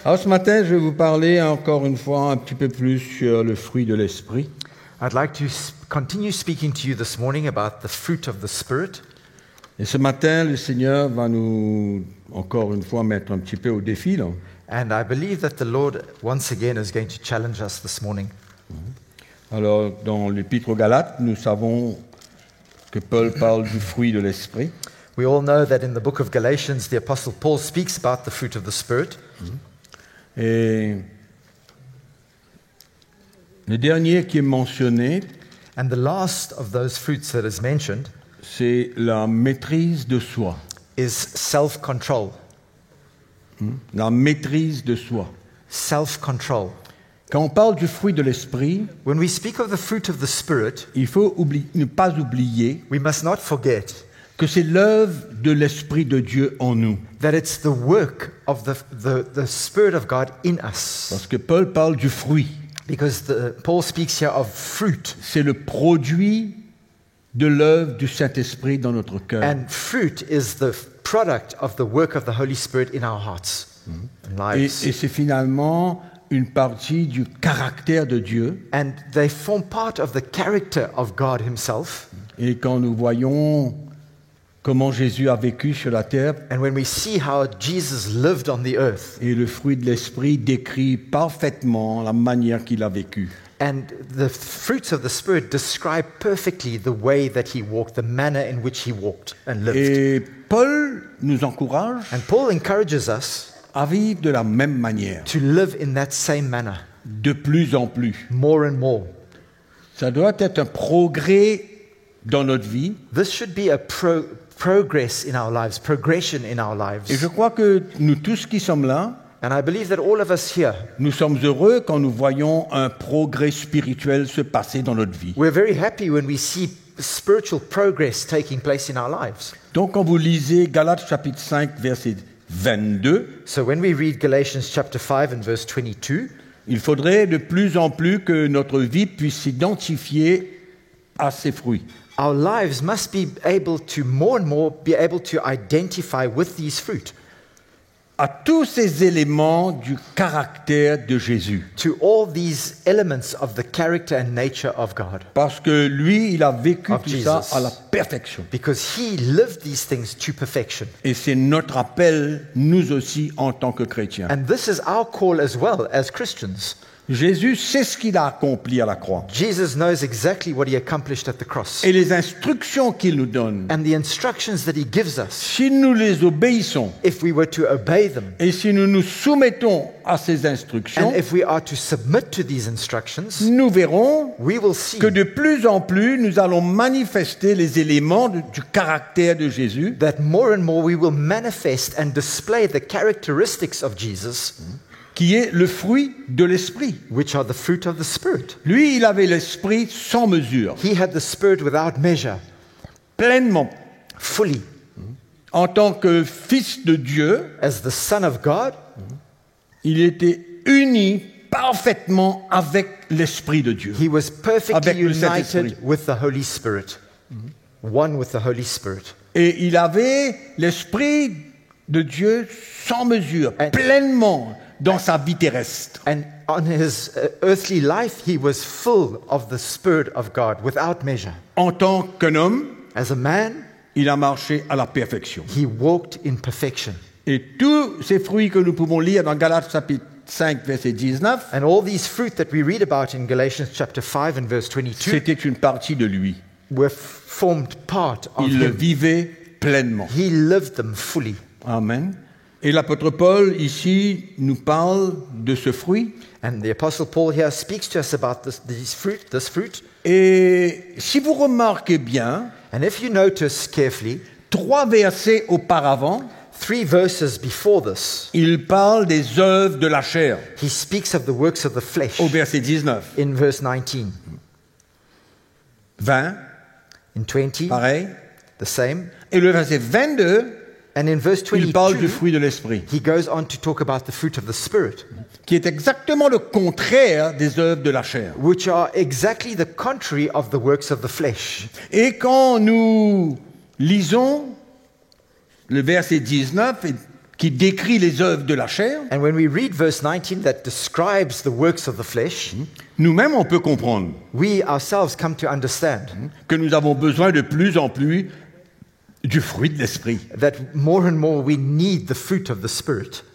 Alors ce matin, je vais vous parler encore une fois un petit peu plus sur le fruit de l'esprit. I'd like to continue speaking to you this morning about the fruit of the Spirit. Et ce matin, le Seigneur va nous, encore une fois, mettre un petit peu au défi, là. And I believe that the Lord once again is going to challenge us this morning. Alors, dans l'Épître aux Galates, nous savons que Paul parle du fruit de l'esprit. We all know that in the book of Galatians, the Apostle Paul speaks about the fruit of the Spirit. Et le dernier qui est mentionné, And the last of those fruits that is mentioned c'est la maîtrise de soi. is self-control. La maîtrise de soi. Self-control. Quand on parle du fruit de l'esprit, When we speak of the fruit of the Spirit, il faut ne pas oublier we must not forget que c'est l'œuvre de l'Esprit de Dieu en nous. that it's the work of the Spirit of God in us. Parce que Paul parle du fruit. Because Paul speaks here of fruit. C'est le produit de l'œuvre du Saint-Esprit dans notre cœur. And fruit is the product of the work of the Holy Spirit in our hearts and Et lives. c'est finalement une partie du caractère de Dieu. And they form part of the character of God Himself. Et quand nous voyons comment Jésus a vécu sur la terre, And when we see how Jesus lived on the earth, et le fruit de l'Esprit décrit parfaitement la manière qu'il a vécu. and the fruits of the Spirit describe perfectly the way that He walked, the manner in which He walked and lived. Et Paul nous encourage And Paul encourages us à vivre de la même manière, to live in that same manner, de plus en plus. more and more. Ça doit être un progrès dans notre vie. This should be a progress in our lives, progression in our Et lives. je crois que nous tous qui sommes là, And I believe that all of us here, nous sommes heureux quand nous voyons un progrès spirituel se passer dans notre vie. we're very happy when we see spiritual progress taking place in our lives. Donc quand vous lisez Galates chapitre 5 verset 22, So when we read Galatians chapter 5 and verse 22, il faudrait de plus en plus que notre vie puisse s'identifier à ces fruits. our lives must be able to more and more be able to identify with these fruit, À tous ces éléments du caractère de Jésus. to all these elements of the character and nature of God. Parce que lui, il a vécu Of tout ça Jesus. à la perfection. Because He lived these things to perfection. Et c'est notre appel, nous aussi, en tant que chrétiens. And this is our call as well as Christians. Jésus sait ce qu'il a accompli à la croix. Jesus knows exactly what He accomplished at the cross. Et les instructions qu'il nous donne, And the instructions that He gives us, si nous les obéissons if we were to obey them, et si nous nous soumettons à ces instructions, and if we are to submit to these instructions, nous verrons we will see que de plus en plus, nous allons manifester les éléments du caractère de Jésus, that more and more we will manifest and display the characteristics of Jesus, qui est le fruit de l'esprit. which are the fruit of the Spirit. Lui, il avait l'esprit sans mesure, He had the Spirit without measure, pleinement. fully. En tant que fils de Dieu, As the Son of God, il était uni parfaitement avec l'esprit de Dieu. He was perfectly Avec le united Saint-Esprit. with the Holy Spirit, one with the Holy Spirit. Et il avait l'esprit de Dieu sans mesure, And- pleinement dans sa vie terrestre. And on His earthly life, He was full of the Spirit of God without measure. En tant qu'un homme, As a man, il a marché à la perfection. He walked in perfection. Et tous ces fruits que nous pouvons lire dans Galates chapitre 5, verset 19, And all these fruit that we read about in Galatians chapter 5 and verse 22 c'était une partie de lui. were formed part of Il le Him. vivait pleinement. He lived them fully. Amen. Et l'apôtre Paul, ici, nous parle de ce fruit. And the Apostle Paul here speaks to us about this fruit. Et si vous remarquez bien, And if you notice carefully, 3 versets auparavant, 3 verses before this, il parle des œuvres de la chair, he speaks of the works of the flesh au verset 19. in verse 19. 20, In 20, pareil. the same. Et le verset 22, And in verse il parle du 22, fruit de l'esprit, he goes on to talk about the fruit of the Spirit, qui est exactement le contraire des œuvres de la chair. which are exactly the contrary of the works of the flesh. Et quand nous lisons le verset 19, qui décrit les œuvres de la chair, And when we read verse 19 that describes the works of the flesh, nous-mêmes, on peut comprendre we ourselves come to understand que nous avons besoin de plus en plus du fruit de l'esprit. that more and more we need the fruit of the Spirit.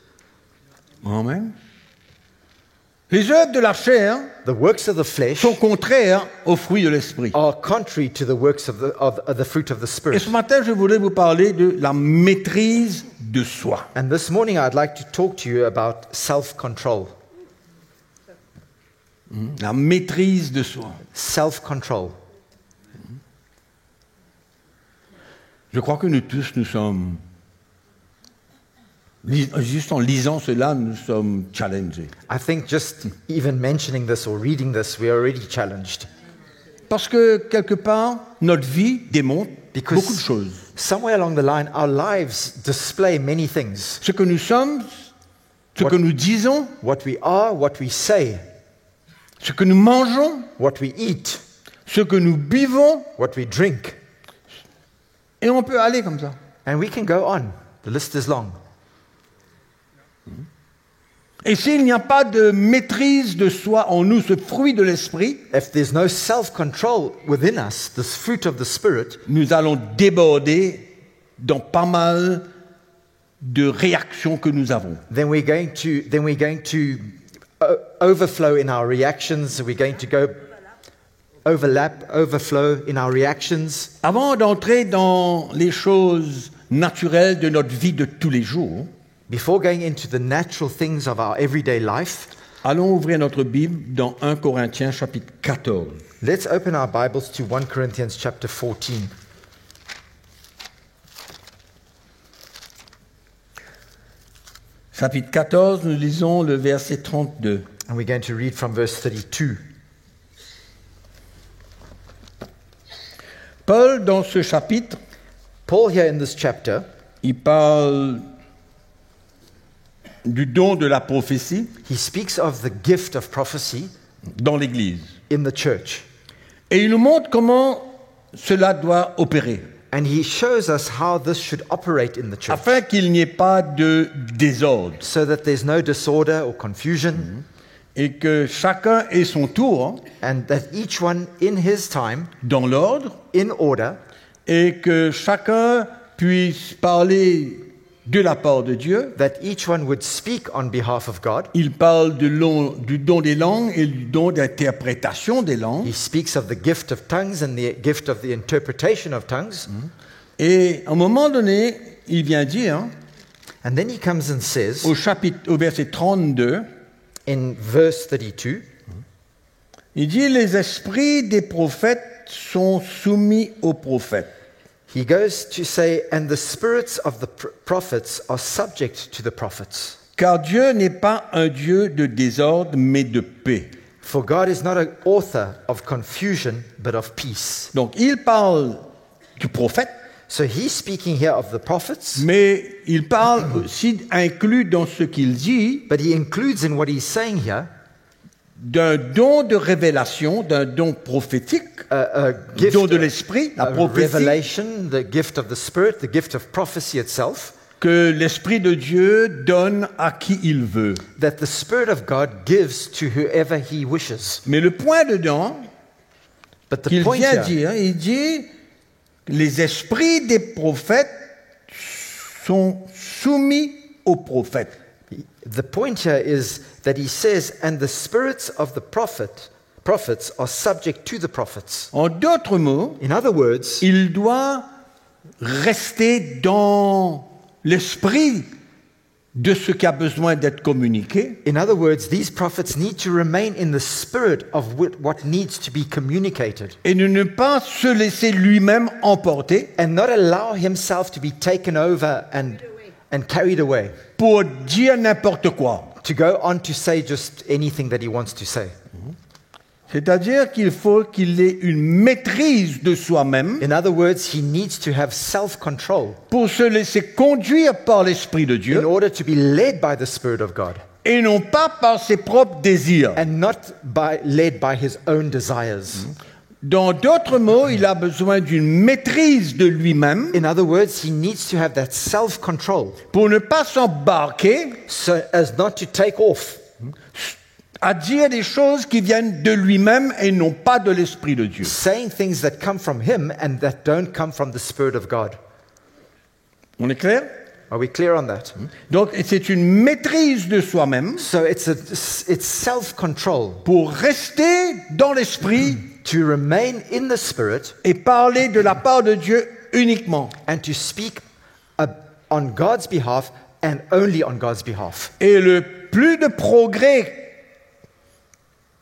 Amen. Les œuvres de la chair The works of the flesh sont contraires aux fruits de l'esprit. are contrary to the works of the fruit of the Et Spirit. ce matin, je voulais vous parler de la maîtrise de soi. And this morning I'd like to talk to you about self-control. La maîtrise de soi. Self-control. Je crois que nous tous, nous sommes, juste en lisant cela, nous sommes challengés. I think just even mentioning this or reading this, we are already challenged. Parce que quelque part, notre vie démontre Because beaucoup de choses. somewhere along the line, our lives display many things. Ce que nous sommes, ce que nous disons, What we are, what we say, ce que nous mangeons, what we eat, ce que nous buvons, what we drink. et on peut aller comme ça. And we can go on. The list is long. Et s'il n'y a pas de maîtrise de soi en nous, ce fruit de l'esprit, If there's no self-control within us, this fruit of the Spirit, nous allons déborder dans pas mal de réactions que nous avons. then we're going to overflow in our reactions. We're going to go overflow in our reactions. Avant d'entrer dans les choses naturelles de notre vie de tous les jours, Before going into the natural things of our everyday life, allons ouvrir notre Bible dans 1 Corinthiens chapitre 14. let's open our Bibles to 1 Corinthians chapter 14. Chapitre 14, nous lisons le verset 32. And we're going to read from verse 32. Paul, dans ce chapitre, Paul here in this chapter, il parle du don de la prophétie he speaks of the gift of prophecy dans l'Église. in the church. Et il nous montre comment cela doit opérer, And he shows us how this should operate in the church, afin qu'il n'y ait pas de désordre so that there's no disorder or confusion, et que chacun ait son tour and that each one in his time, dans l'ordre in order, et que chacun puisse parler de la part de Dieu. that each one would speak on behalf of God. Il parle du don des langues et du don d'interprétation des langues. He speaks of the gift of tongues and the gift of the interpretation of tongues. Et à un moment donné, il vient dire, And then he comes and says au verset 32, in verse 32, il dit « Les esprits des prophètes sont soumis aux prophètes. he goes to say, and the spirits of the prophets are subject to the prophets. Car Dieu n'est pas un Dieu de désordre, mais de paix. For God is not an author of confusion, but of peace. » Donc il parle du prophète, So he's speaking here of the prophets, mais il parle aussi, inclus dans ce qu'il dit, but he includes in what he's saying here d'un don de révélation, d'un don prophétique, a le gift, don de l'esprit, la a prophétie, revelation, the gift of the Spirit, the gift of prophecy itself, que l'Esprit de Dieu donne à qui il veut. that the Spirit of God gives to whoever he wishes. Mais le point dedans, But the qu'il point vient here, dire, il dit, les esprits des prophètes sont soumis aux prophètes. the point here is that he says, and the spirits of the prophets are subject to the prophets. En d'autres mots, In other words, il doit rester dans l'esprit de ce qui a besoin d'être communiqué, these prophets need to remain in the spirit of what needs to be communicated et ne pas se laisser lui-même emporter and not allow himself to be taken over and carried away, pour dire n'importe quoi. to go on to say just anything that he wants to say. C'est-à-dire qu'il faut qu'il ait une maîtrise de soi-même In other words, he needs to have self-control pour se laisser conduire par l'Esprit de in Dieu order to be led by the Spirit of God et non pas par ses propres désirs. and not led by his own desires. Dans d'autres mots, il a besoin d'une maîtrise de lui-même In other words, he needs to have that self-control pour ne pas s'embarquer so as not to take off, à dire des choses qui viennent de lui-même et non pas de l'Esprit de Dieu. saying things that come from him and that don't come from the Spirit of God. On est clair? Are we clear on that? Donc, c'est une maîtrise de soi-même So it's self-control pour rester dans l'Esprit to remain in the Spirit et parler de la part de Dieu uniquement. and to speak on God's behalf and only on God's behalf. Et le plus de progrès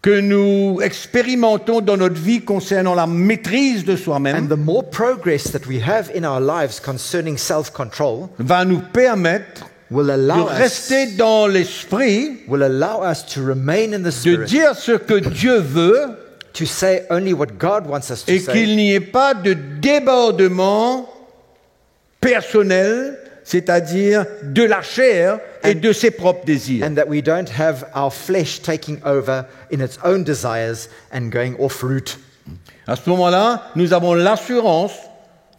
que nous expérimentons dans notre vie concernant la maîtrise de And soi-même the more progress that we have in our lives concerning self-control va nous permettre will de allow us rester dans l'Esprit, to remain in the de Spirit, dire ce que Dieu veut to say only what God wants us to et say, qu'il n'y ait pas de débordement personnel, c'est-à-dire de la chair et de ses propres désirs. and that we don't have our flesh taking over in its own desires and going off route. À ce moment-là, nous avons l'assurance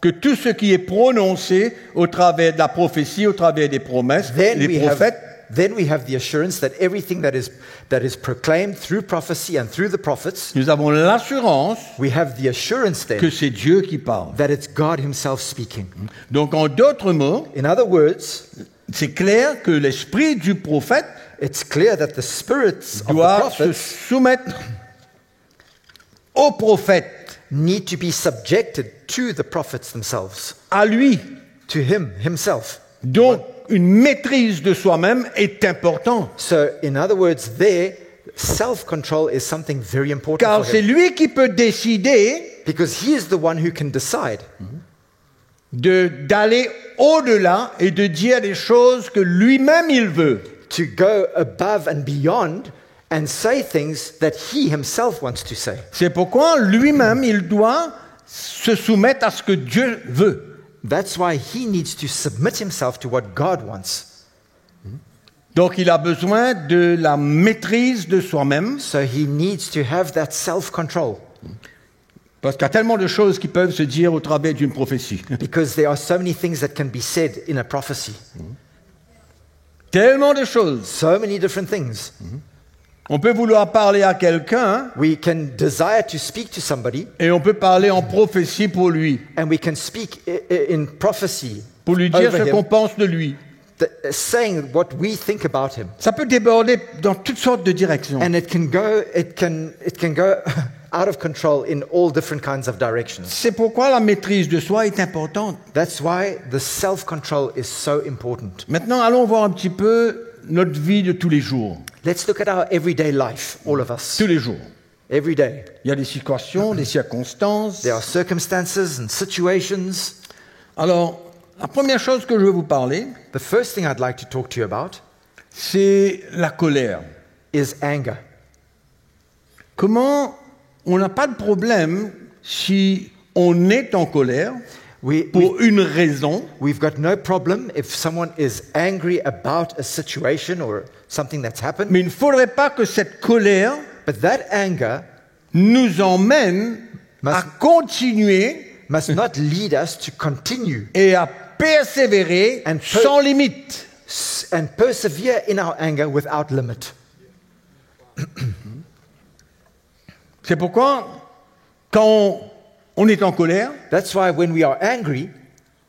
que tout ce qui est prononcé au travers de la prophétie, au travers des promesses, les prophètes, Then we have the assurance that everything that is proclaimed through prophecy and through the prophets, nous avons l'assurance we have the assurance que then c'est Dieu qui parle. that it's God himself speaking. Donc, en d'autres mots, In other words, c'est clair que l'esprit du prophète it's clear that the spirits of the doit se prophets soumettre au prophète, need to be subjected to the prophets themselves, à lui. to him himself. Donc, une maîtrise de soi-même est importante, So, in other words, there, self-control is something very important car for c'est him, lui qui peut décider because he is the one who can decide d'aller au-delà et de dire des choses que lui-même il veut. to go above and beyond and say things that he himself wants to say. C'est pourquoi lui-même il doit se soumettre à ce que Dieu veut. That's why he needs to submit himself to what God wants. Donc il a besoin de la maîtrise de soi-même, So he needs to have that self-control, parce qu'il y a tellement de choses qui peuvent se dire au travers d'une prophétie. because there are so many things that can be said in a prophecy. Tellement de choses. So many different things. On peut vouloir parler à quelqu'un We can desire to speak to somebody, et on peut parler en prophétie pour lui, and we can speak in prophecy pour lui dire over ce qu'on him, pense de lui. saying what we think about him. Ça peut déborder dans toutes sortes de directions. And it can go out of control in all different kinds of directions. C'est pourquoi la maîtrise de soi est importante. That's why the self-control is so important. Maintenant, allons voir un petit peu notre vie de tous les jours. Let's look at our everyday life, all of us. Tous les jours. Every day. Il y a des situations, des circonstances. There are circumstances and situations. Alors, la première chose que je veux vous parler, The first thing I'd like to talk to you about c'est la colère. is anger. Comment on n'a pas de problème si on est en colère pour une raison, We've got no problem if someone is angry about a situation or something that's happened, mais il ne faudrait pas que cette colère but that anger nous emmène à continuer must not lead us to continue et à persévérer sans limite. and persevere in our anger without limit. C'est pourquoi, quand on est en colère, That's why when we are angry,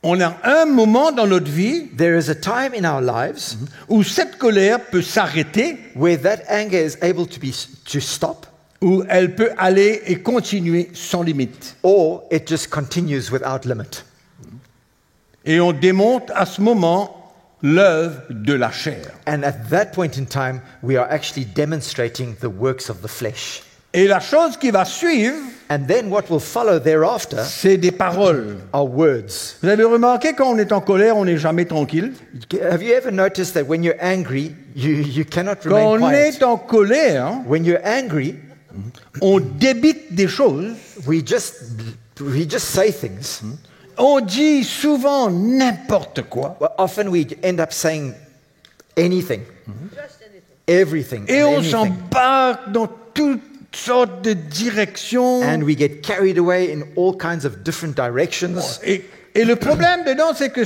on a un moment dans notre vie there is a time in our lives où cette colère peut s'arrêter, where that anger is able to stop, où elle peut aller et continuer sans limite. or it just continues without limit. Et on démonte à ce moment l'œuvre de la chair. And at that point in time, we are actually demonstrating the works of the flesh. Et la chose qui va suivre, And then what will follow thereafter c'est des paroles. are words. Vous avez remarqué, quand on est en colère, on n'est jamais tranquille. Have you ever noticed that when you're angry, you cannot Quand remain on quiet? est en colère, When you're angry, on débite des choses. we just say things. On dit souvent n'importe quoi. Well, often we end up saying anything, everything, Et and on anything. s'embarque dans toutes sortes de directions. and we get carried away in all kinds of different directions. Et le problème dedans, c'est que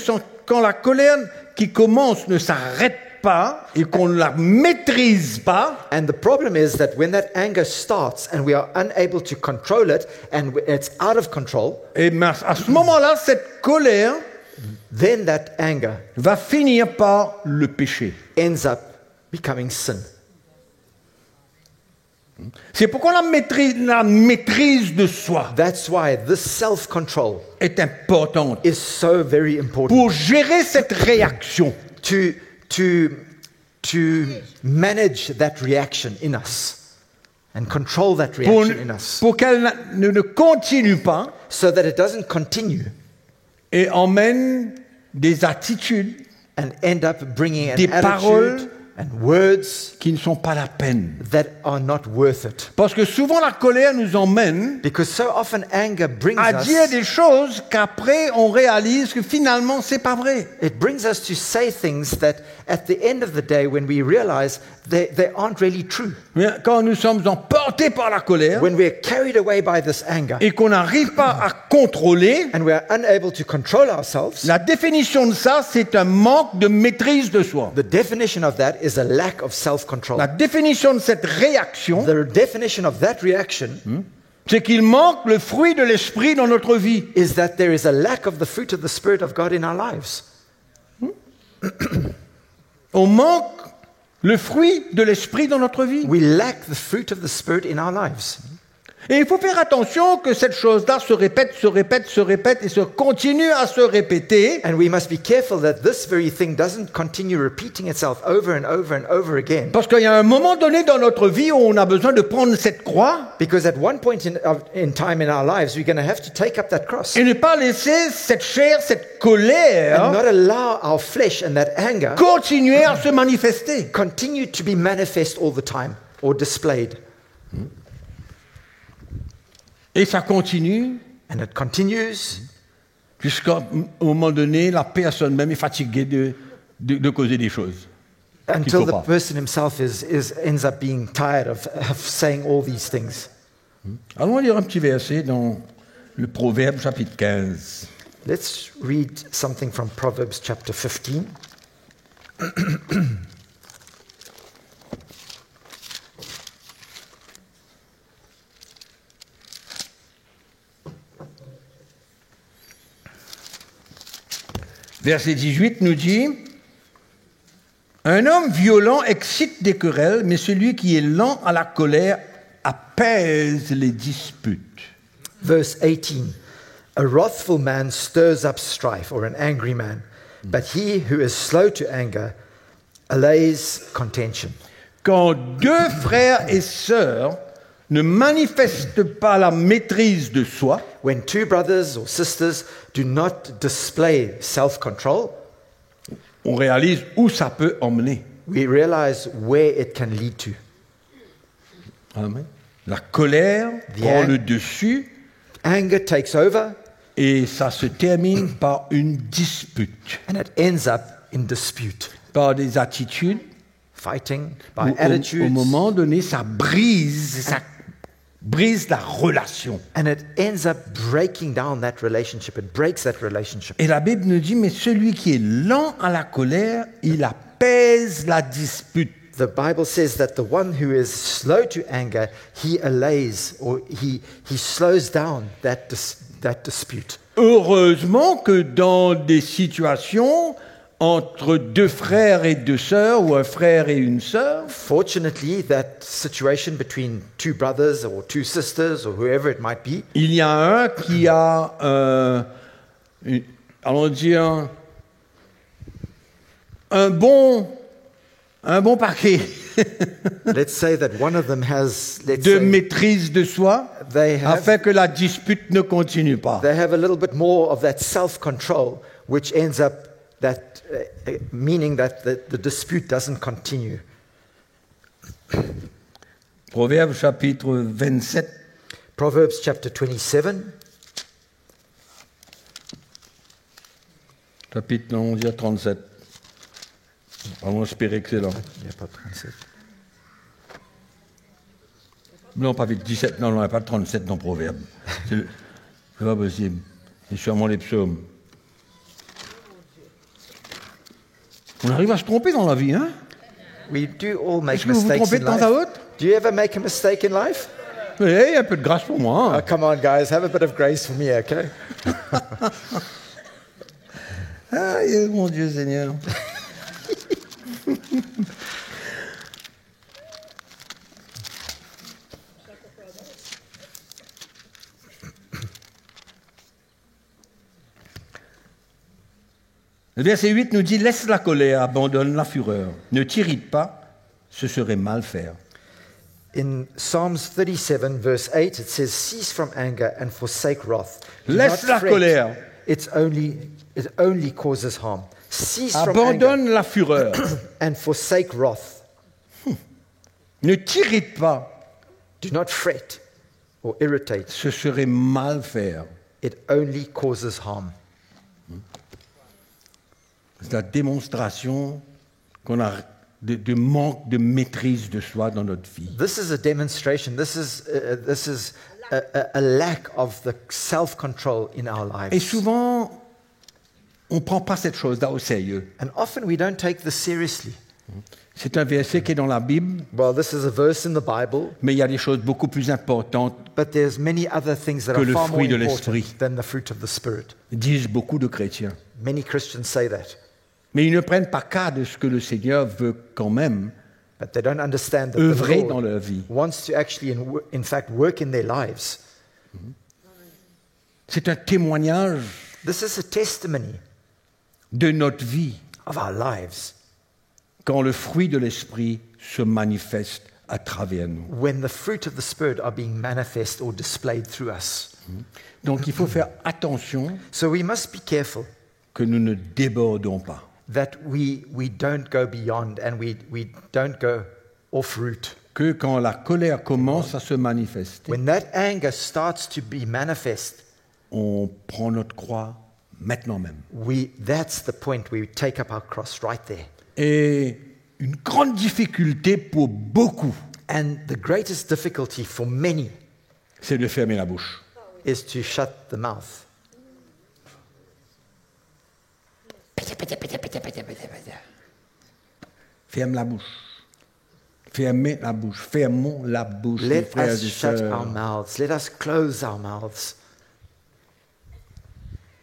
quand la colère qui commence ne s'arrête pas et qu'on ne la maîtrise pas, And the problem is that when that anger starts and we are unable to control it and it's out of control, et ben, à ce moment-là, cette colère then that anger va finir par le péché. ends up becoming sin. C'est pourquoi la maîtrise de soi That's why this self-control est importante is so very important pour gérer cette réaction. to manage that reaction in us and control that Pour, reaction in us pour qu'elle ne continue pas so that it doesn't continue et emmène des attitudes and end up bringing an Des paroles attitude and words qui ne sont pas la peine. that are not worth it. Parce que souvent la colère nous emmène Because so often anger brings à dire us, des choses qu'après on réalise que finalement c'est pas vrai. it brings us to say things that at the end of the day when we realize they aren't really true. Mais quand nous sommes emportés par la colère When we're carried away by this anger et qu'on n'arrive pas à contrôler, and we are unable to control ourselves, la définition de ça, c'est un manque de maîtrise de soi. the definition of that is a lack of self-control. La définition de cette réaction, The definition of that reaction c'est qu'il manque le fruit de l'esprit dans notre vie. is that there is a lack of the fruit of the Spirit of God in our lives. On manque le fruit de l'esprit dans notre vie. We lack the fruit of the Spirit in our lives. Et il faut faire attention que cette chose-là se répète et se continue à se répéter. And we must be careful that this very thing doesn't continue repeating itself over and over and over again. Parce qu'il y a un moment donné dans notre vie où on a besoin de prendre cette croix Because at one point in time in our lives, we're going to have to take up that cross et ne pas laisser cette chair, cette and colère not allow our flesh and that anger continuer à se manifester. continue to be manifest all the time or displayed. Et ça continue And it continues jusqu'à un moment donné, la personne même est fatiguée de causer des choses. until faut the pas. person himself ends up being tired of saying all these things. Allons lire un petit verset dans le Proverbe chapitre 15. Let's read something from Proverbs chapter 15. Verset 18 nous dit « Un homme violent excite des querelles, mais celui qui est lent à la colère apaise les disputes. Verse 18. A wrathful man stirs up strife, or an angry man, but he who is slow to anger allays contention. » Quand deux frères et sœurs ne manifestent pas la maîtrise de soi, When two brothers or sisters do not display self-control, on réalise où ça peut emmener. we realize where it can lead to. Amen. La colère The prend ang- le dessus Anger takes over et ça se termine par une dispute, and it ends up in dispute, par des attitudes. fighting, Où by au attitudes, moment donné, ça brise la relation. and it ends up breaking down that relationship. It breaks that relationship. Et la Bible nous dit, mais celui qui est lent à la colère, il apaise la dispute. The Bible says that the one who is slow to anger, he allays or he slows down that dispute. Heureusement que dans des situations entre deux frères et deux sœurs, ou un frère et une sœur, Fortunately, that situation between two brothers or two sisters or whoever it might be, il y a un qui a, allons dire, un bon paquet let's say that one of them has, let's de say, maîtrise de soi, they have afin que la dispute ne continue pas. a little bit more of that self-control, which ends up that meaning that the dispute doesn't continue. Proverbe chapitre 27, Proverbs chapter 27, chapitre, on dit 37. Allons espérer que c'est là. yeah, pas 27. Non, pas 17, non, pas 37 dans Proverbe. C'est pas possible. C'est sûrement les psaumes. On arrive à se tromper dans la vie, hein? We do all make Est-ce que vous vous mistakes trompez in de temps life. à autre? Do you ever make a mistake in life? Oui, un peu de grâce pour moi. Oh, Hein? come on, guys, have a bit of grace for me, okay? Aïe, mon Dieu Seigneur. Le verset 8 nous dit « Laisse la colère, abandonne la fureur. Ne t'irrite pas, ce serait mal faire. » In Psalms 37, verse 8, it says, "Cease from anger and forsake wrath. Do Laisse not la fret. colère, It only causes harm. Cease from anger abandonne la fureur. and forsake wrath. Ne t'irrite pas, Do not fret or irritate. ce serait mal faire. It only causes harm." C'est la démonstration qu'on a de manque de maîtrise de soi dans notre vie. This is a demonstration. This is a lack of the self-control in our Et lives. souvent, on ne prend pas cette chose-là au sérieux. And often we don't take this seriously. C'est un verset qui est dans la Bible, Well, this is a verse in the Bible, mais il y a des choses beaucoup plus importantes, but there's many other things that Que are le far more fruit de important l'esprit. than the fruit of the Spirit. disent beaucoup de chrétiens. Many Christians say that, Mais ils ne prennent pas cas de ce que le Seigneur veut quand même but they don't understand that the œuvrer dans Lord leur vie. wants to actually, in fact, work in their lives. C'est un témoignage This is a testimony de notre vie of our lives quand le fruit de l'esprit se manifeste à travers nous. when the fruit of the Spirit are being manifest or displayed through us. Donc il faut faire attention So we must be careful que nous ne débordons pas. that we don't go beyond and we don't go off route. Que quand la colère commence à se manifester, When that anger starts to be manifest, on prend notre croix maintenant même. that's the point we take up our cross right there. Et une grande difficulté pour beaucoup, And the greatest difficulty for many c'est de fermer la bouche. is to shut the mouth. Ferme la bouche. Fermez la bouche. Fermons la bouche, mes Let frères us et shut our sœurs. mouths. Let us close our mouths.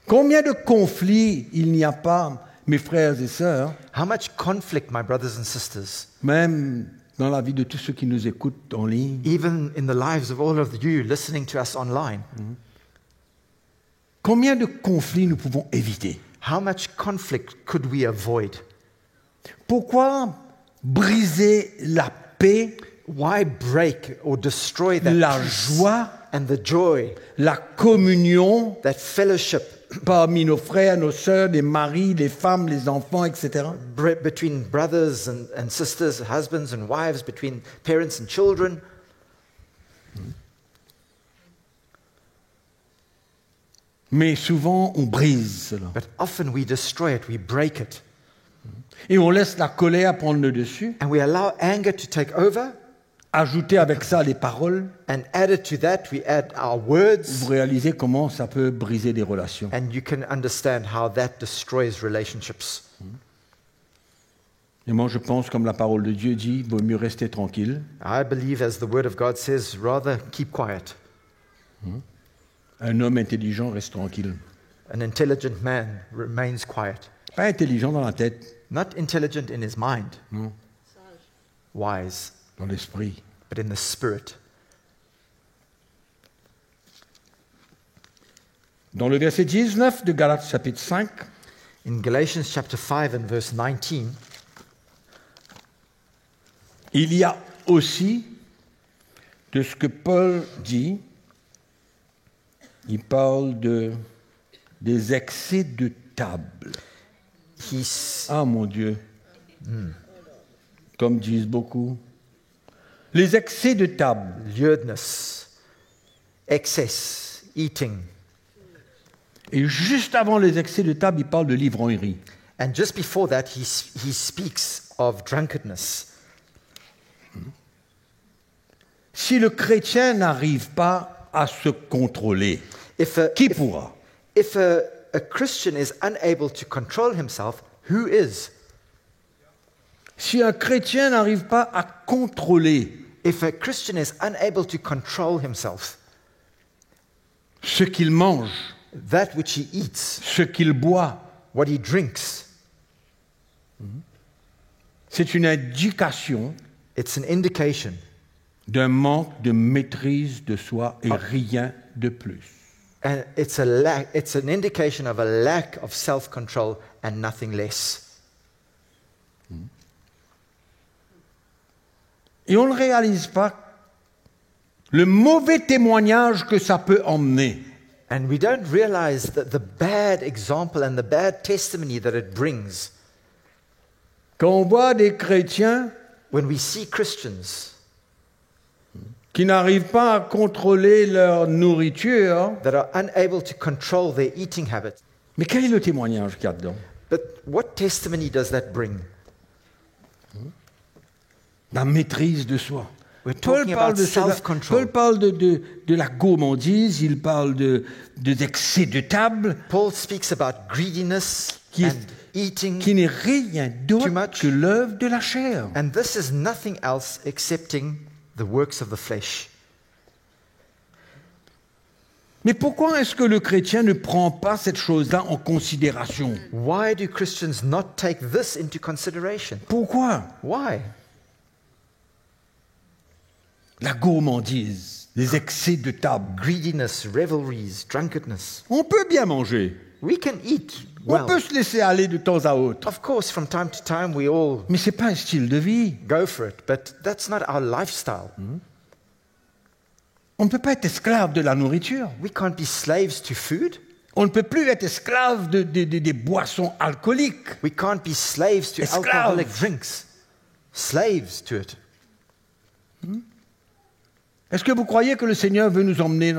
Combien de conflits il n'y a pas, mes frères et sœurs, How much conflict, my brothers and sisters, même dans la vie de tous ceux qui nous écoutent en ligne. even in the lives of all of you listening to us online. Combien de conflits nous pouvons éviter? How much conflict could we avoid? Pourquoi briser la paix, Why break or destroy that la peace joie, and the joy, la communion that fellowship parmi nos frères, nos sœurs, les maris, les femmes, les enfants, etc. between brothers and sisters, husbands and wives, between parents and children? Mais souvent, on brise cela. But often we destroy it, we break it, Et on laisse la colère prendre le dessus, and we allow anger to take over, ajouter avec ça les paroles. and added to that, we add our words, Vous réalisez comment ça peut briser des relations. and you can understand how that destroys relationships. Et moi, je pense, comme la parole de Dieu dit, il vaut mieux rester tranquille. I believe, as the Word of God says, rather keep quiet. Un homme intelligent reste tranquille. An intelligent man remains quiet. Pas intelligent dans la tête, Not intelligent in his mind, non, wise, dans l'esprit. but in the spirit. Dans le verset 19 de Galates chapitre 5, In Galatians chapter 5 and verse 19, il y a aussi de ce que Paul dit, il parle des excès de table. Ah mon Dieu, comme disent beaucoup, les excès de table. lewdness, excess, eating. Et juste avant les excès de table, il parle de l'ivrognerie. And just before that, he speaks of drunkenness. Si le chrétien n'arrive pas à se contrôler, qui pourra? If a Christian is unable to control himself, who is? Si un chrétien n'arrive pas à contrôler If a Christian is unable to control himself, ce qu'il mange, that which he eats, ce qu'il boit, what he drinks, c'est une indication it's an indication d'un manque de maîtrise de soi et rien de plus. and it's an indication of a lack of self-control and nothing less. Et on ne réalise pas le mauvais témoignage que ça peut emmener. And we don't realize that the bad example and the bad testimony that it brings Quand on voit des chrétiens when we see Christians qui n'arrivent pas à contrôler leur nourriture, that are unable to control their eating habits. mais quel est le témoignage qu'il y a dedans? But what testimony does that bring? La maîtrise de soi. We're Paul talking parle about de cela. self-control. Paul parle de la gourmandise, il parle d'excès de table, Paul speaks about greediness Qui est- and eating, qui n'est rien d'autre Too much. que l'œuvre de la chair. and this is nothing else excepting the works of the flesh. Mais pourquoi est-ce que le chrétien ne prend pas cette chose-là en considération? Why do Christians not take this into consideration? Pourquoi? Why? La gourmandise, les excès de table. Greediness, revelries, drunkenness. On peut bien manger. We can eat On well. peut se laisser aller de temps à autre. Of course, from time to time we all Mais ce n'est pas un style de vie. go for it, but that's not our lifestyle. On ne peut pas être esclave de la nourriture. We can't be slaves to food. On ne peut plus être esclave des boissons alcooliques. We can't be slaves to Esclaves. alcoholic drinks. Slaves to it. Est-ce que vous croyez que le Seigneur veut nous emmener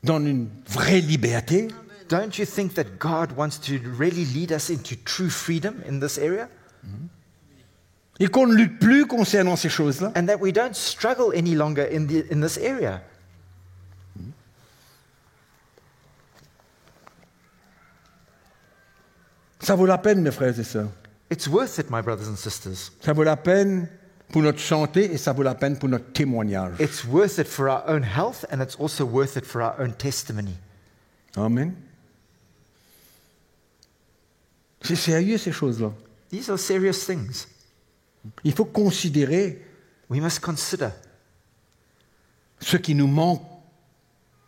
dans une vraie liberté? Don't you think that God wants to really lead us into true freedom in this area? Et qu'on ne lutte plus concernant ces choses-là? And that we don't struggle any longer in this area? Ça vaut la peine, mes frères et sœurs. It's worth it, my brothers and sisters. Ça vaut la peine pour notre santé et ça vaut la peine pour notre témoignage. It's worth it for our own health, and it's also worth it for our own testimony. Amen. C'est sérieux ces choses-là. These are serious things. Il faut considérer We must consider ce qui nous manque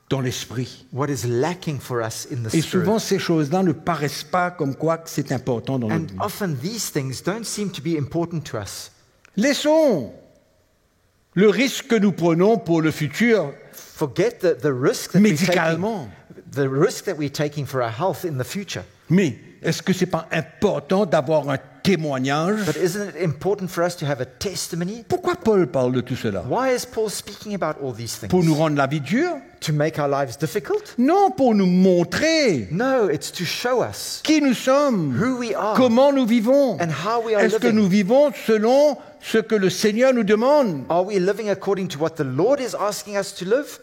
dans l'esprit. what is lacking for us in the Et spirit. souvent, ces choses-là ne paraissent pas comme quoi que c'est important dans And notre vie. often these things don't seem to be important to us. Laissons le risque que nous prenons pour le futur Forget the risk that we're taking, médicalement. the risk that we're taking for our health in the future. Mais est-ce que ce n'est pas important d'avoir un témoignage? But isn't it important for us to have a testimony? Pourquoi Paul parle de tout cela? Why is Paul speaking about all these things? Pour nous rendre la vie dure? To make our lives difficult? Non, pour nous montrer No, it's to show us qui nous sommes, who we are comment nous vivons. and how we are Est-ce que living. nous vivons selon ce que le Seigneur nous demande? Are we living according to what the Lord is asking us to live?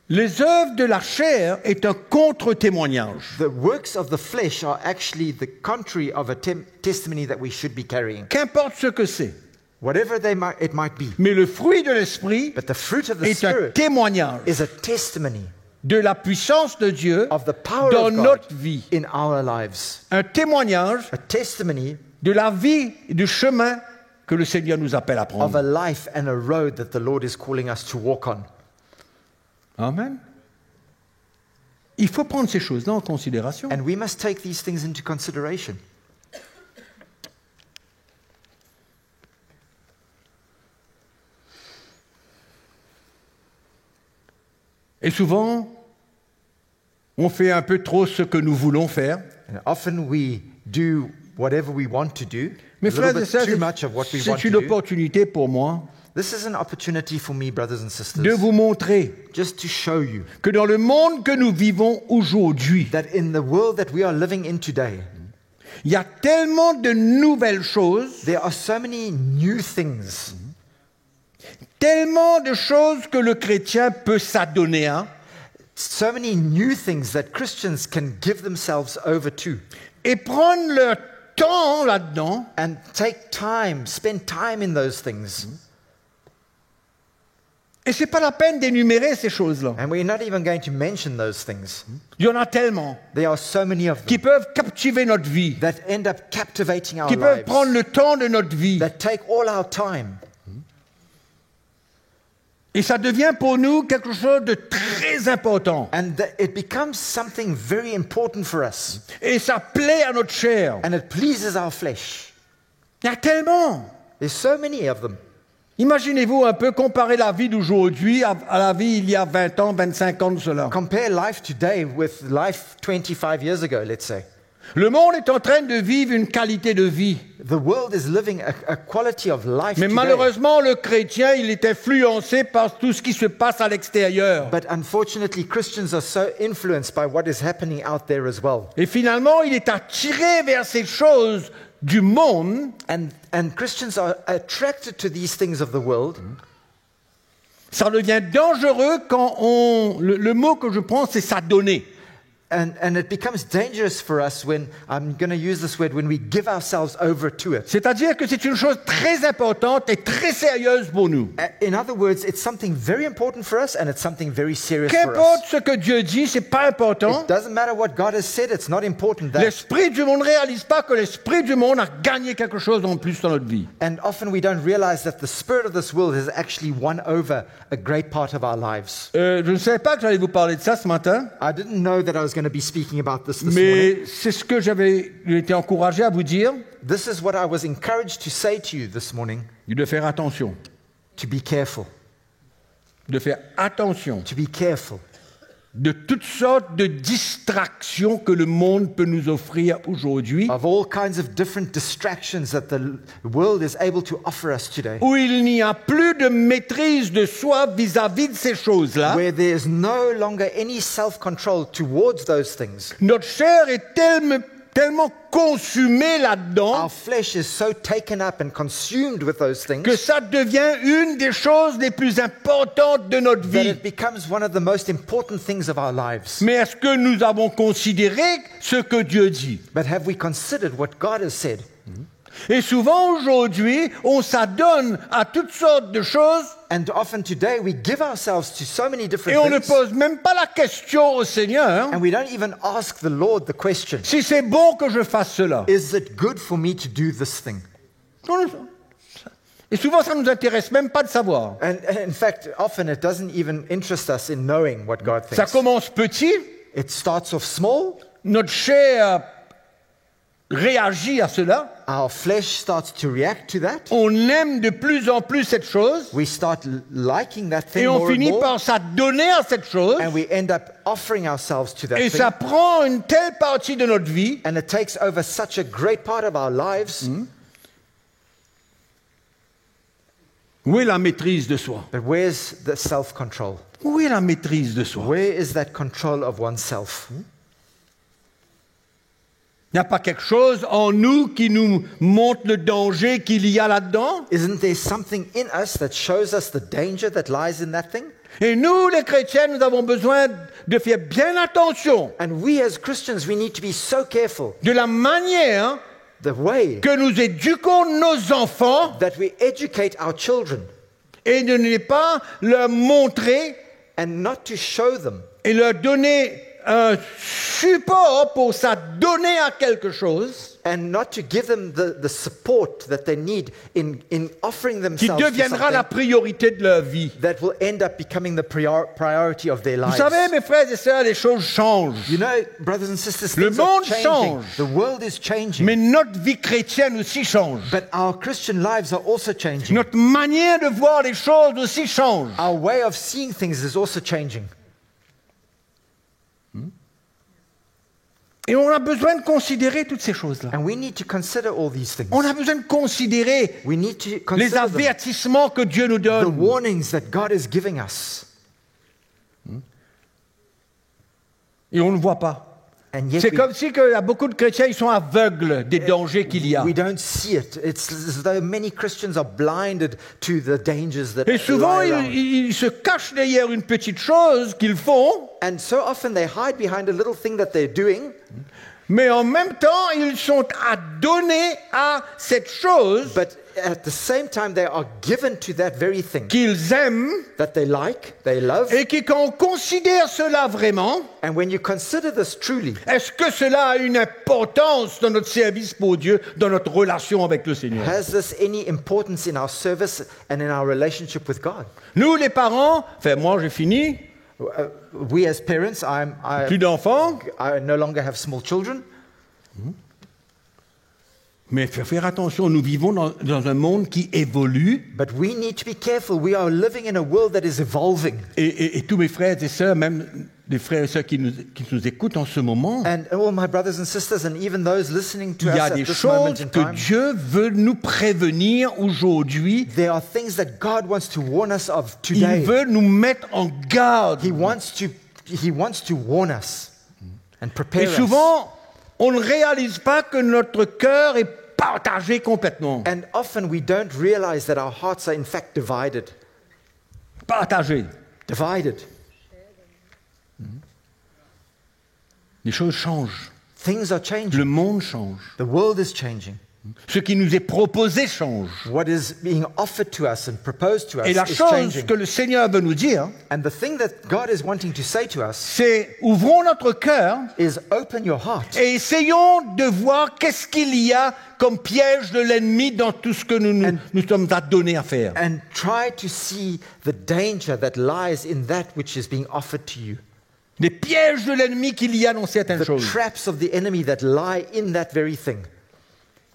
Les œuvres de la chair est un contre-témoignage. The works of the flesh are actually the contrary of a testimony that we should be carrying. Qu'importe ce que c'est. Whatever it might be. Mais le fruit de l'esprit But the fruit of the est un Spirit témoignage is a testimony de la puissance de Dieu of the power dans of God notre vie. in our lives. Un témoignage A testimony de la vie et du chemin que le Seigneur nous appelle à of prendre. a life and a road that the Lord is calling us to walk on. Amen. Il faut prendre ces choses-là en considération. And we must take these things into consideration. Et souvent, on fait un peu trop ce que nous voulons faire. And often we do whatever we want to do, Mais a little frères et bit sœurs, too much of what we want c'est une to do. opportunité pour moi This is an opportunity for me, brothers and sisters, de vous montrer just to show you que dans le monde que nous vivons aujourd'hui, that in the world that we are living in today, il y a tellement de nouvelles choses, there are so many new things, tellement de choses que le chrétien peut s'adonner à. So many new things that Christians can give themselves over to Et prendre leur temps là-dedans. and take time, spend time in those things. Et c'est pas la peine d'énumérer ces choses-là. And we're not even going to mention those things. Il y en a tellement There are so many of qui them peuvent captiver notre vie, that end up captivating our qui peuvent prendre lives, le temps de notre vie. that take all our time. Et ça devient pour nous quelque chose de très important. And it becomes something very important for us. Et ça plaît à notre chair. And it pleases our flesh. Il y a tellement. There's so many of them. Imaginez-vous un peu comparer la vie d'aujourd'hui à la vie il y a 20 ans, 25 ans de cela. Compare life today with life 25 years ago, let's say. Le monde est en train de vivre une qualité de vie. The world is living a quality of life Mais today. malheureusement, le chrétien, il est influencé par tout ce qui se passe à l'extérieur. But unfortunately, Christians are so influenced by what is happening out there as well. Et finalement, il est attiré vers ces choses du monde. And Christians are attracted to these things of the world. Ça devient dangereux quand le mot que je prends, c'est s'adonner. And it becomes dangerous for us when, I'm going to use this word, when we give ourselves over to it. C'est-à-dire que c'est une chose très importante et très sérieuse pour nous. In other words, it's something very important for us and it's something very serious for Qu'importe us. ce que Dieu dit, c'est pas important. It doesn't matter what God has said, it's not important that. L'esprit du monde ne réalise pas que l'esprit du monde a gagné quelque chose en plus dans notre vie. And often we don't realize that the spirit of this world has actually won over a great part of our lives. Je ne savais pas que j'allais vous parler de ça ce matin, I didn't know that I was going to be speaking about this morning. mais c'est ce que j'avais été encouragé à vous dire, This is what I was encouraged to say to you this morning, de faire attention, to be careful, de faire attention to be careful de toutes sortes de distractions que le monde peut nous offrir aujourd'hui, of all kinds of different distractions that the world is able to offer us today, où il n'y a plus de maîtrise de soi vis-à-vis de ces choses-là. where there is no longer any self-control towards those things. Notre chair est tellement consumée là-dedans Our flesh is so taken up and consumed with those things que ça devient une des choses les plus importantes de notre that vie. it becomes one of the most important things of our lives. Mais est-ce que nous avons considéré ce que Dieu dit? But have we considered what God has said? Et souvent aujourd'hui, on s'adonne à toutes sortes de choses And often today we give ourselves to so many et different on ne things, pose même pas la question au Seigneur and we don't even ask the Lord the question, si c'est bon que je fasse cela. is it good for me to do this thing? Et souvent, ça ne nous intéresse même pas de savoir. And in fact, often it doesn't even interest us in knowing what God Ça thinks. commence petit, It starts off small, notre chair réagit à cela, our flesh starts to react to that, on aime de plus en plus cette chose, we start liking that thing et on more and finit more, par s'adonner à cette chose, and we end up offering ourselves to that et thing, ça prend une telle partie de notre vie. and it takes over such a great part of our lives. Où est la maîtrise de soi? But where's the self-control? Où est la maîtrise de soi? Where is that control of oneself? Il n'y a pas quelque chose en nous qui nous montre le danger qu'il y a là-dedans? Isn't there something in us that shows us the danger that lies in that thing? Et nous, les chrétiens, nous avons besoin de faire bien attention And we as Christians, we need to be so careful. de la manière The way que nous éduquons nos enfants that we educate our children et de ne pas leur montrer and not to show them et leur donner un support pour s'adonner à quelque chose and not to give them the support that they need in offering qui themselves to deviendra la something priorité de leur vie. that will end up becoming the priority of their Vous lives. savez, mes frères et sœurs, les choses changent. You know, brothers and sisters, Le things are monde changing. change. The world is changing. Mais notre vie chrétienne aussi change. But our Christian lives are also changing. Notre manière de voir les choses aussi change. Our way of seeing things is also changing. Et on a besoin de considérer toutes ces choses-là. And we need to consider all these things. On a besoin de considérer We need to les consider them, avertissements que Dieu nous the donne. warnings that God is giving us. Et on ne voit pas. And yet C'est comme si il y a beaucoup de chrétiens, ils sont aveugles des dangers qu'il y a. we don't see it. It's as though many Christians are blinded to the dangers that Et souvent, lie around. ils se cachent derrière une petite chose qu'ils font, And so often they hide behind a little thing that they're doing, mais en même temps, ils sont adonnés à cette chose but at the same time they are given to that very thing qu'ils aiment, that they like, they love. et quand on considère cela vraiment, And when you consider this truly, est-ce que cela a une importance dans notre service pour Dieu, dans notre relation avec le Seigneur? has this any importance in our service and in our relationship with God? Nous, les parents, enfin moi j'ai fini, We as parents, plus d'enfants, I no longer have small children, mais il faut faire attention, nous vivons dans un monde qui évolue, but we need to be careful. We are living in a world that is evolving. et tous mes frères et sœurs, même des frères et sœurs qui nous écoutent en ce moment, And all my brothers and sisters, and even those listening to il us y a at des this moment choses in que time, Dieu veut nous prévenir aujourd'hui. there are things that God wants to warn us of Il today. veut nous mettre en garde. He wants to warn us and Et prepare us. souvent, on ne réalise pas que notre cœur est partagé complètement. And often we don't realize that our hearts are in fact divided. Partagé. Divided. Les choses changent. Things are changing. Le monde change. The world is changing. Ce qui nous est proposé change. What is being offered to us and proposed to us Et la is chose changing. que le Seigneur veut nous dire, And the thing that God is wanting to say to us c'est ouvrons notre cœur is open your heart et essayons de voir qu'est-ce qu'il y a comme piège de l'ennemi dans tout ce que nous sommes adonnés à faire. and try to see the danger that lies in that which is being offered to you. Les pièges de l'ennemi qu'il y a dans certaines The choses. traps of the enemy that lie in that very thing.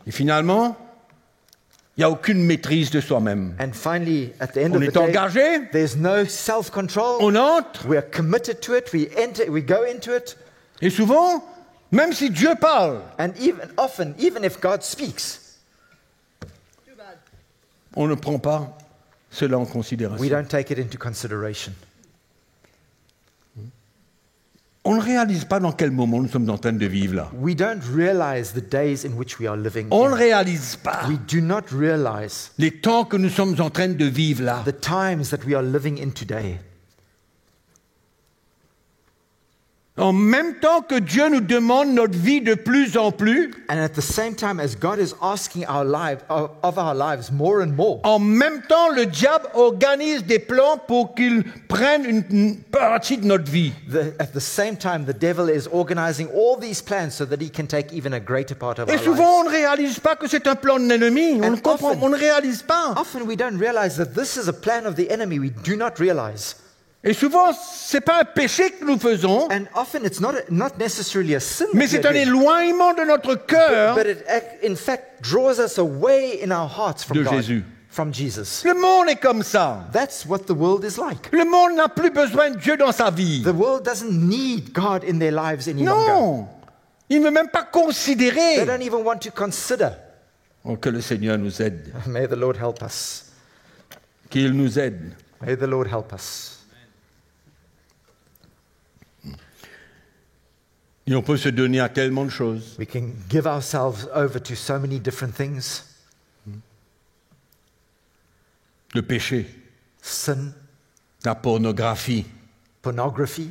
Et finalement, il n'y a aucune maîtrise de soi-même. And finally, at the end On of the est day, engagé, there's no self-control. on entre, We are committed to it. We go into it. et souvent, même si Dieu parle, And even if God speaks, on ne prend pas cela en we considération. don't take it into consideration. On ne réalise pas dans quel moment nous sommes en train de vivre là. We don't realize the days in which we are living On ne in. réalise pas We do not realize les temps que nous sommes en train de vivre là. the times that we are living in today. En même temps que Dieu nous demande notre vie de plus en plus, And at the same time as God is asking our lives more and more, en même temps le diable organise des plans pour qu'il prenne une partie de notre vie. at the same time the devil is organizing all these plans so that he can take even a greater part of Et our souvent on lives. ne réalise pas que c'est un plan de l'ennemi. On And ne comprend, often- on ne réalise pas. Often we don't realize that this is a plan of the enemy. We do not realize. Et souvent c'est pas un péché que nous faisons, And often it's not necessarily a sin, mais that c'est we are un doing, éloignement de notre cœur. but it in fact draws us away in our hearts from De God, Jésus. from Jesus. Le monde est comme ça. That's what the world is like. Le monde n'a plus besoin de Dieu dans sa vie. The world doesn't need God in their lives any longer. Non. Il ne veut même pas They considérer. don't even want to consider. Oh, que le Seigneur nous aide. May the Lord help us. Qu'il nous aide. May the Lord help us. Et on peut se donner à tellement de choses. We can give ourselves over to so many different things. Le péché, Sin, la pornographie, pornography,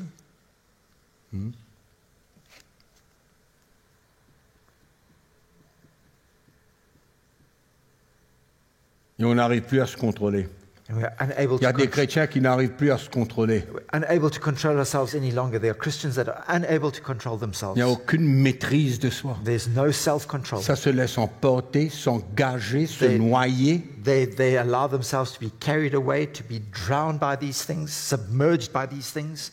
et on n'arrive plus à se contrôler. and we are unable Il y a to des chrétiens qui n'arrivent plus à se contrôler. unable to control ourselves any longer. There are Christians that are unable to control Il themselves. n'y a aucune maîtrise de soi. There's no self-control. Ça se laisse emporter, s'engager, se They- noyer. They allow themselves to be carried away, to be drowned by these things, submerged by these things.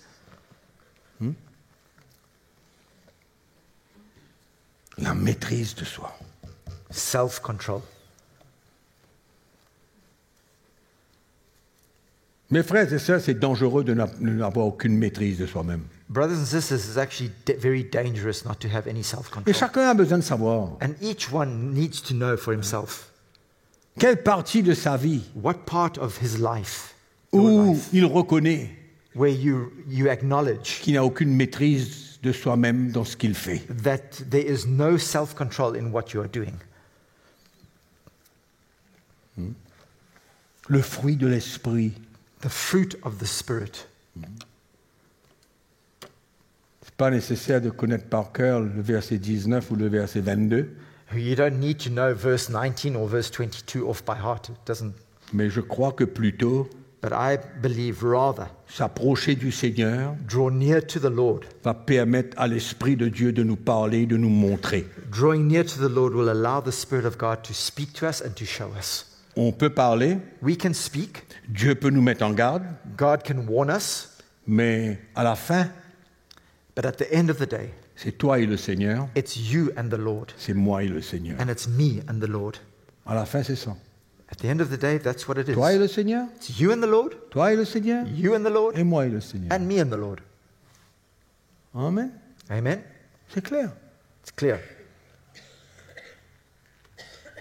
La maîtrise de soi. Self-control. Mes frères et sœurs, c'est dangereux de n'avoir aucune maîtrise de soi-même. Brothers and sisters, it's actually very dangerous not to have any Et self-control. chacun a besoin de savoir And each one needs to know for himself quelle partie de sa vie what part of his life, your où life, il reconnaît where you acknowledge qu'il n'a aucune maîtrise de soi-même dans ce qu'il fait. that there is no self-control in what you are doing. Le fruit de l'esprit. The fruit of the Spirit. C'est pas nécessaire de connaître par cœur le verset 19 ou le verset 22, You don't need to know verse 19 or verse 22 off by heart. It doesn't. mais je crois que plutôt But I believe rather, s'approcher du Seigneur draw near to the Lord. va permettre à l'Esprit de Dieu de nous parler, de nous montrer. Drawing near to the Lord will allow the Spirit of God to speak to us and to show us. On peut parler, We can speak, Dieu peut nous mettre en garde, God can warn us, mais à la fin, but at the end of the day, c'est toi et le Seigneur, it's you and the Lord, c'est moi et le Seigneur. and it's me and the Lord. À la fin, c'est ça. At the end of the day, that's what it Toi et is. le Seigneur, It's you and the Lord, toi et le Seigneur, you and the Lord, et moi et le Seigneur. and me and the Lord. Amen. Amen? C'est clair. It's clear.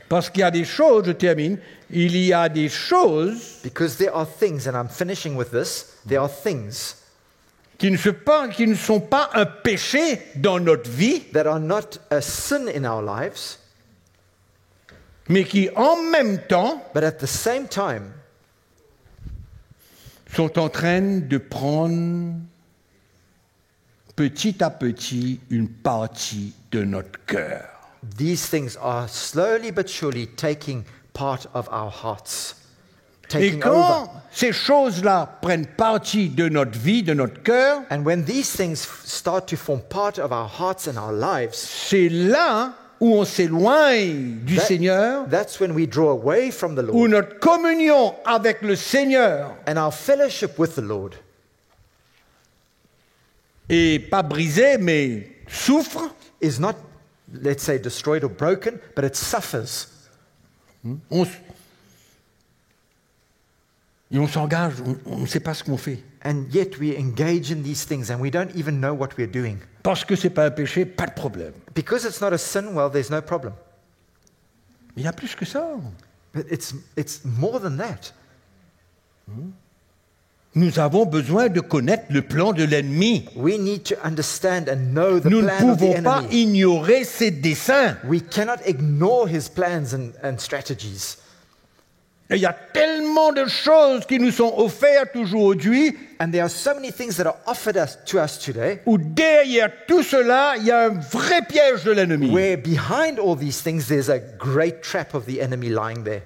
Parce qu'il y a des choses, je termine, il y a des choses Because there are things, and I'm finishing with this, there are things qui ne sont pas un péché dans notre vie, that are not a sin in our lives, mais qui en même temps but at the same time sont en train de prendre petit à petit une partie de notre cœur. these things are slowly but surely taking part of our hearts, Et taking quand over. ces choses-là prennent partie de notre vie, de notre cœur, And when these things start to form part of our hearts and our lives, c'est là où on s'éloigne du Seigneur, that's when we draw away from the où Lord, notre communion avec le Seigneur and our fellowship with the Lord est pas brisée, mais souffre. is not, let's say, destroyed or broken, but it suffers. Et on s'engage, on ne sait pas ce qu'on fait. And yet we engage in these things and we don't even know what we're doing. Parce que ce n'est pas un péché, pas de problème. Because it's not a sin, well, there's no problem. Mais il y a plus que ça. But it's more than that. Nous avons besoin de connaître le plan de l'ennemi. We need to understand and know the Nous ne plan of the pouvons pas enemy. ignorer ses desseins. We cannot ignore his plans and strategies. Et il y a tellement de choses qui nous sont offertes aujourd'hui, And there are so many things that are offered to us today, où derrière tout cela, il y a un vrai piège de l'ennemi. where behind all these things there's a great trap of the enemy lying there.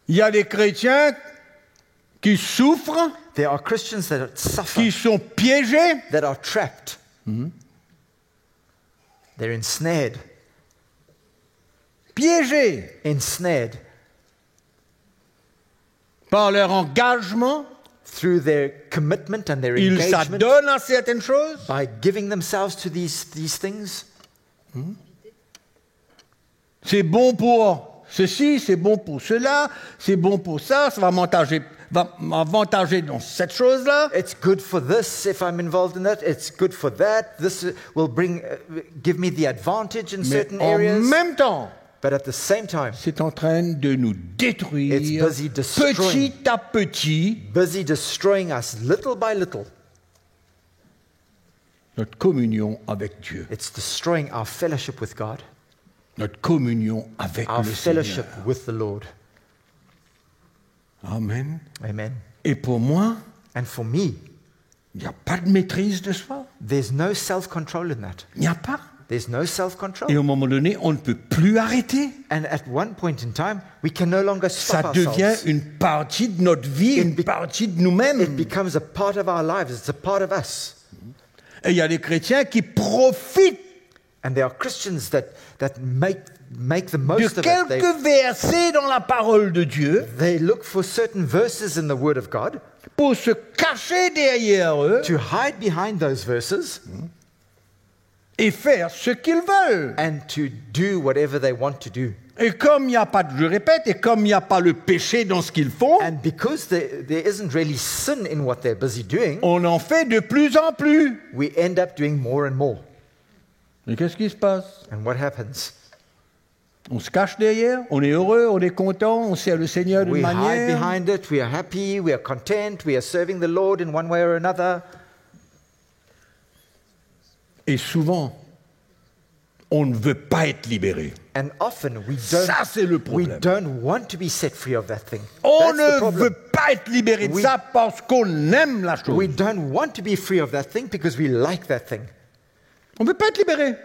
Il y a des chrétiens qui souffrent, There are Christians that suffer, qui sont piégés, that are trapped. They're ensnared. Ensnared par leur engagement. through their commitment and their Ils engagement s'adonnent à certaines choses. by giving themselves to these things. C'est bon pour ceci, c'est bon pour cela, c'est bon pour ça, ça va m'avantager dans cette chose-là. It's good for this if I'm involved in that. It's good for that. This will give me the advantage in Mais certain en areas. même temps, But at the same time, c'est en train de nous détruire It's busy destroying. petit à petit busy destroying us little by little. notre communion avec Dieu, It's destroying our fellowship with God, notre communion avec our le fellowship Seigneur. with the Lord. Amen. Amen. Et pour moi, And for me, il n'y a pas de maîtrise de soi. there's no self-control in that. Il n'y a pas. There's no Et self-control. au moment donné, on ne peut plus arrêter. And at one point in time, we can no longer Ça stop devient ourselves. une partie de notre vie, une partie de nous-mêmes. It becomes a part of our lives. It's a part of us. Et il y a des chrétiens qui profitent And there are Christians that make the de most of it. quelques versets dans la parole de Dieu They look for certain verses in the Word of God pour se cacher derrière eux to hide behind those verses et faire ce qu'ils veulent. and to do whatever they want to do. Et comme il n'y a pas, je répète, et comme il n'y a pas le péché dans ce qu'ils font, And because there isn't really sin in what they're busy doing, on en fait de plus en plus. we end up doing more and more. Et qu'est-ce qui se passe? And what happens? On se cache derrière, on est heureux, on est content, on sert le Seigneur d'une We hide manière. behind it. We are happy. We are content. We are serving the Lord in one way or another. Et souvent, on ne veut pas être libéré. And often we Ça, c'est le we problème. don't want to be set free of that thing. On That's the ne problem. veut pas être libéré de Oui. ça parce qu'on aime la chose. We don't want to be free of that thing because we like that thing. On ne veut pas être libéré.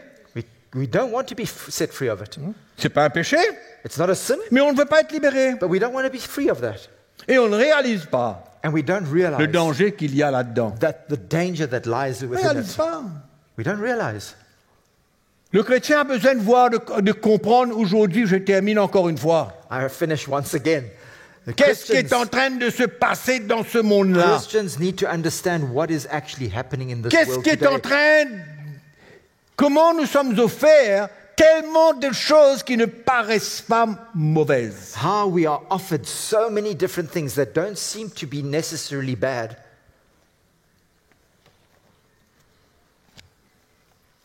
We don't want to be set free of it. C'est pas un péché, It's not a sin, mais on ne veut pas être libéré. but we don't want to be free of that. Et on ne réalise pas And we don't le realize danger qu'il y a là-dedans. that the danger that lies On ne within réalise it. pas. We don't realize. Le chrétien a besoin de voir, de comprendre. Aujourd'hui, je termine encore une fois. I finish once again. The Qu'est-ce qui est en train de se passer dans ce monde-là? Christians need to understand what is actually happening in this Qu'est-ce world qui est en today. train... Comment nous sommes offerts tellement de choses qui ne paraissent pas mauvaises. How we are offered so many different things that don't seem to be necessarily bad.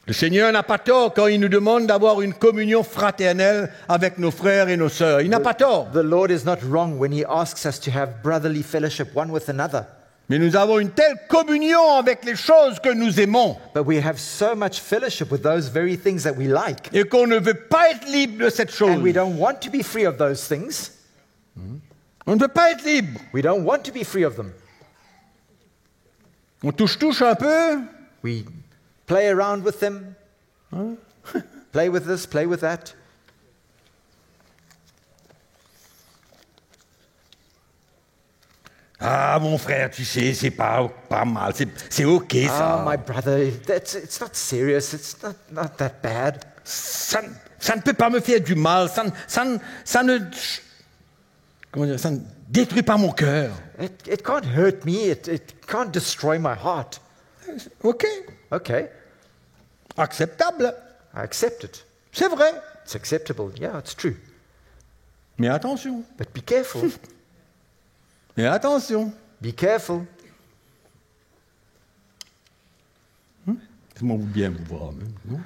Le Seigneur n'a pas tort quand il nous demande d'avoir une communion fraternelle avec nos frères et nos sœurs. Il n'a pas tort. The Lord is not wrong when He asks us to have brotherly fellowship one with another. Mais nous avons une telle communion avec les choses que nous aimons But we have so much fellowship with those very things that we like. et qu'on ne veut pas être libre de cette chose. And we don't want to be free of those things. On ne veut pas être libre. We don't want to be free of them. On touche un peu. We play around with them. Play with this, play with that. Ah, mon frère, tu sais, c'est pas mal. C'est OK, ça. Ah, my brother, it's not serious. It's not that bad. Ça ne peut pas me faire du mal. Ça ne détruit pas mon cœur. It can't hurt me. It can't destroy my heart. OK. Okay, Acceptable. I accept it. C'est vrai. It's acceptable. Yeah, it's true. Mais attention. But be careful. Mais attention. Be careful. Laisse-moi bien vous voir. Non?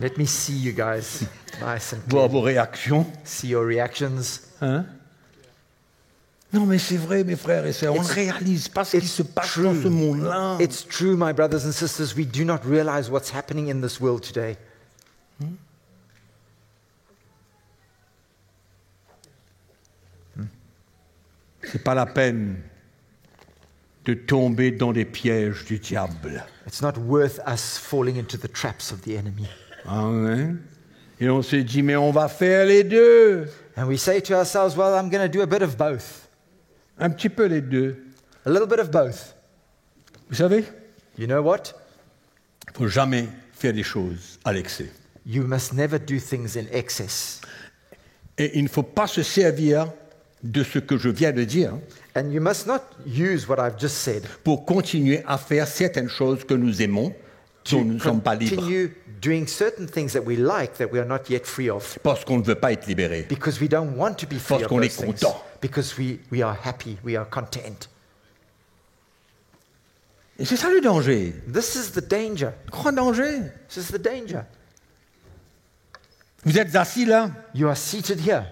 Let me see you guys nice and Voir clear. vos réactions. See your reactions. Hein? Non, mais c'est vrai, mes frères et sœurs. On ne réalise pas ce qui se passe dans ce monde-là. It's true, my brothers and sisters. We do not realize what's happening in this world today. C'est pas la peine de tomber dans les pièges du diable. It's not worth us falling into the traps of the enemy. Amen. Et on se dit, mais on va faire les deux. And we say to ourselves, well, I'm going to do a bit of both. Un petit peu les deux. A little bit of both. Vous savez, You know what? il ne faut jamais faire des choses à l'excès. You must never do things in excess. Et il ne faut pas se servir de ce que je viens de dire And you must not use what I've just said pour continuer à faire certaines choses que nous aimons, dont nous ne sommes pas libres, continue doing certain things that we like that we are not yet free of. parce qu'on ne veut pas être libéré. Because we don't want to be free Parce of qu'on those est things. content. Because we are happy, we are content. Et c'est ça le danger, This is the danger. le grand danger. This is the danger. Vous êtes assis là. You are seated here.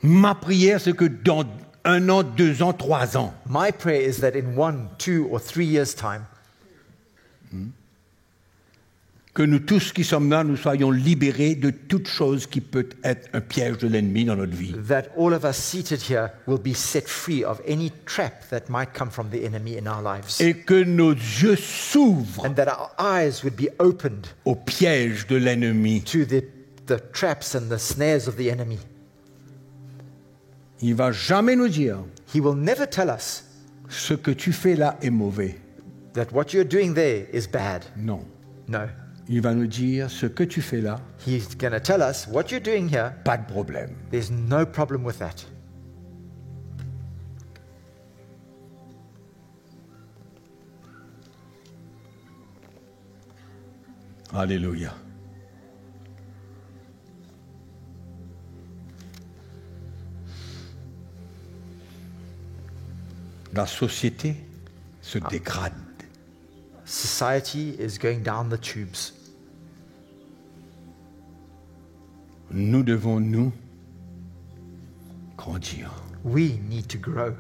Ma prière, c'est que dans 1 an, 2 ans, 3 ans, My prayer is that in 1, 2, or 3 years' time, que nous tous qui sommes là, nous soyons libérés de toute chose qui peut être un piège de l'ennemi dans notre vie. that all of us seated here will be set free of any trap that might come from the enemy in our lives. Et que nos yeux s'ouvrent And that our eyes would be opened au piège de l'ennemi. to the traps and the snares of the enemy. Il ne va jamais nous dire, He will never tell us ce que tu fais là est mauvais. that what you're doing there is bad. Non. No. Il va nous dire, ce que tu fais là, He's going to tell us what you're doing here, pas de problème. there's no problem with that. Alléluia. La société se dégrade. Society is going down the tubes. nous devons, nous, grandir. We need to grow,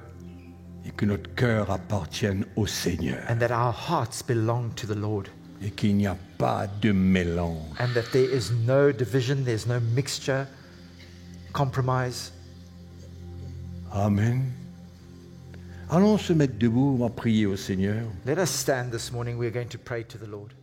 Et que notre cœur appartienne au Seigneur. and that our hearts belong to the Lord, Et qu'il n'y a pas de mélange. and that there is no division, there's no mixture, compromise. Amen. Allons se mettre debout, on va prier au Seigneur. Let us stand this morning. We're going to pray to the Lord.